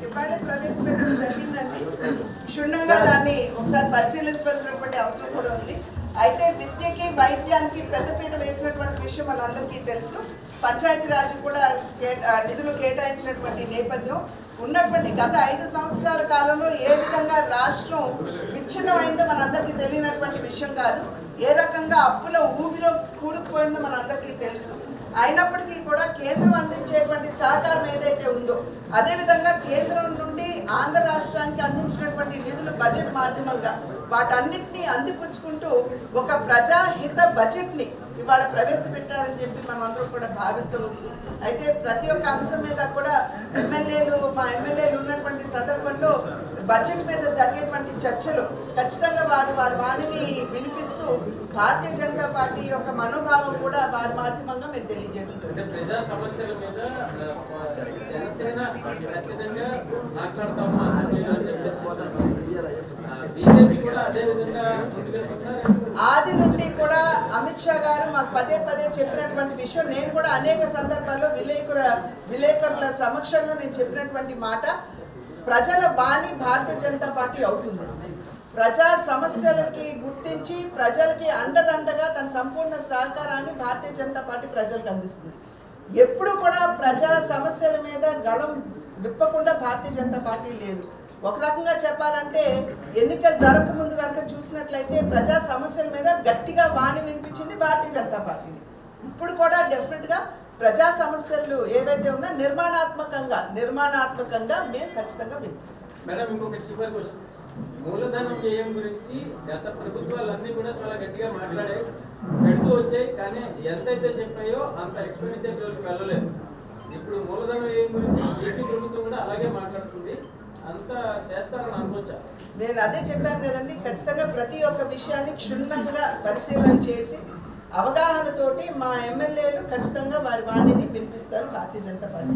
ఇవాళే ప్రవేశపెట్టడం జరిగిందండి. క్షుణ్ణంగా దాన్ని ఒకసారి పరిశీలించవలసినటువంటి అవసరం కూడా ఉంది. అయితే విద్యకి వైద్యానికి పెద్దపీట వేసినటువంటి విషయం మనందరికీ తెలుసు. పంచాయతీరాజ్ కూడా నిధులు కేటాయించినటువంటి నేపథ్యం ఉన్నటువంటి గత 5 సంవత్సరాల కాలంలో ఏ విధంగా రాష్ట్రం విచ్ఛిన్నమైందో మనందరికీ తెలియనటువంటి విషయం కాదు. ఏ రకంగా అప్పుల ఊబిలో కూరుకుపోయిందో మనందరికీ తెలుసు. అయినప్పటికీ కూడా కేంద్రం అందించేటువంటి సహకారం ఏదైతే ఉందో అదేవిధంగా కేంద్రం నుండి ఆంధ్ర రాష్ట్రానికి అందించినటువంటి నిధులు బడ్జెట్ మాధ్యమంగా వాటన్నిటినీ అందిపుచ్చుకుంటూ ఒక ప్రజాహిత బడ్జెట్ని ఇవాళ ప్రవేశపెట్టారని చెప్పి మనం అందరం కూడా భావించవచ్చు. అయితే ప్రతి ఒక్క అంశం మీద కూడా మా ఎమ్మెల్యేలు ఉన్నటువంటి సందర్భంలో బడ్జెట్ మీద జరిగేటువంటి చర్చలు ఖచ్చితంగా వారి వాణిని వినిపిస్తూ భారతీయ జనతా పార్టీ యొక్క మనోభావం కూడా వారి మాధ్యమంగా మేము తెలియజేయడం జరుగుతుంది. ప్రజా సమస్యల మీద జనసేన ఖచ్చితంగా మాట్లాడతాము అసెంబ్లీలో అని చెప్పేసి బీజేపీ కూడా అదే విధంగా ఆది నుండి కూడా అమిత్ షా గారు మాకు పదే చెప్పినటువంటి విషయం, నేను కూడా అనేక సందర్భాల్లో విలేకరుల సమక్షంలో నేను చెప్పినటువంటి మాట, ప్రజల వాణి భారతీయ జనతా పార్టీ అవుతుంది. ప్రజా సమస్యలకి గుర్తించి ప్రజలకి అండదండగా తన సంపూర్ణ సహకారాన్ని భారతీయ జనతా పార్టీ ప్రజలకు అందిస్తుంది. ఎప్పుడు కూడా ప్రజా సమస్యల మీద గళం విప్పకుండా భారతీయ జనతా పార్టీ లేదు. ఒక రకంగా చెప్పాలంటే ఎన్నికలు జరగకముందు కనుక చూసినట్లయితే ప్రజా సమస్యల మీద గట్టిగా వాణి వినిపించింది భారతీయ జనతా పార్టీని. ఇప్పుడు కూడా డెఫినెట్గా ప్రజా సమస్యలు ఏవైతే ఉన్నా నిర్మాణాత్మకంగా మేము ఖచ్చితంగా వినిపిస్తాం. మేడం, ఇంకొక చివరి క్వశ్చన్, మూలధనం వ్యయం గురించి గత ప్రభుత్వాలన్నీ కూడా చాలా గట్టిగా మాట్లాడాయి, పెడుతూ వచ్చాయి, కానీ ఎంతైతే చెప్పాయో అంత ఎక్స్పెండిచర్ జోలికి వెళ్ళలేదు. ఇప్పుడు మూలధన వ్యయం గురించి ఏపీ ప్రభుత్వం కూడా అలాగే మాట్లాడుతుంది, అంతా చేస్తారని అనుకోవచ్చా? నేను అదే చెప్పాను కదండి, ఖచ్చితంగా ప్రతి ఒక్క విషయాన్ని క్షుణ్ణంగా పరిశీలన చేసి అవగాహనతోటి మా ఎమ్మెల్యేలు ఖచ్చితంగా వారి వాణిని వినిపిస్తారు భారతీయ జనతా పార్టీ.